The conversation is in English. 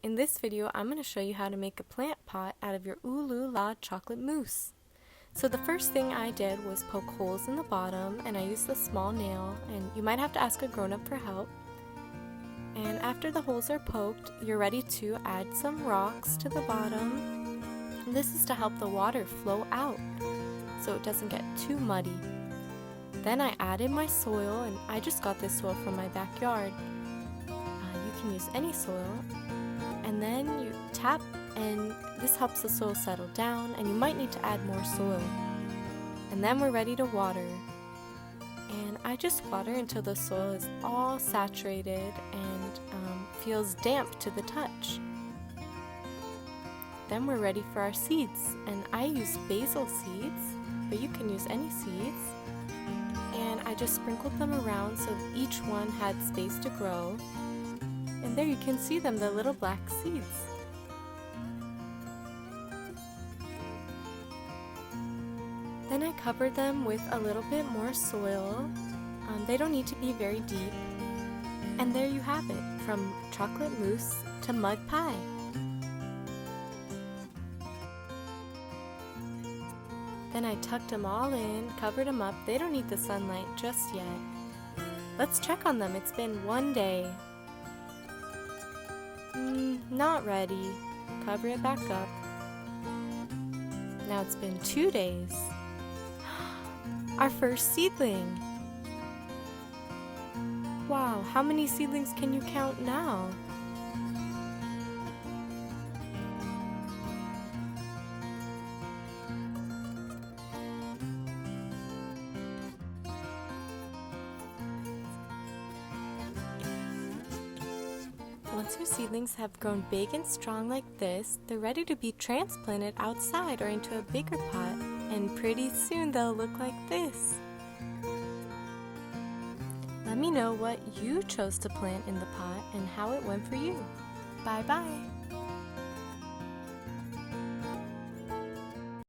In this video, I'm going to show you how to make a plant pot out of your Ulu La chocolate mousse. So the first thing I did was poke holes in the bottom, and I used the small nail, and you might have to ask a grown-up for help. And after the holes are poked, you're ready to add some rocks to the bottom. And this is to help the water flow out so it doesn't get too muddy. Then I added my soil, and I just got this soil from my backyard. You can use any soil. And then you tap, and this helps the soil settle down, and you might need to add more soil. And then we're ready to water. And I just water until the soil is all saturated and feels damp to the touch. Then we're ready for our seeds, and I use basil seeds, but you can use any seeds. And I just sprinkled them around so each one had space to grow. And there you can see them, the little black seeds. Then I covered them with a little bit more soil. They don't need to be very deep. And there you have it, from chocolate mousse to mud pie. Then I tucked them all in, covered them up. They don't need the sunlight just yet. Let's check on them. It's been one day. Not ready. Cover it back up. Now it's been 2 days. Our first seedling. Wow, how many seedlings can you count now? Once your seedlings have grown big and strong like this, they're ready to be transplanted outside or into a bigger pot, and pretty soon they'll look like this. Let me know what you chose to plant in the pot and how it went for you. Bye bye!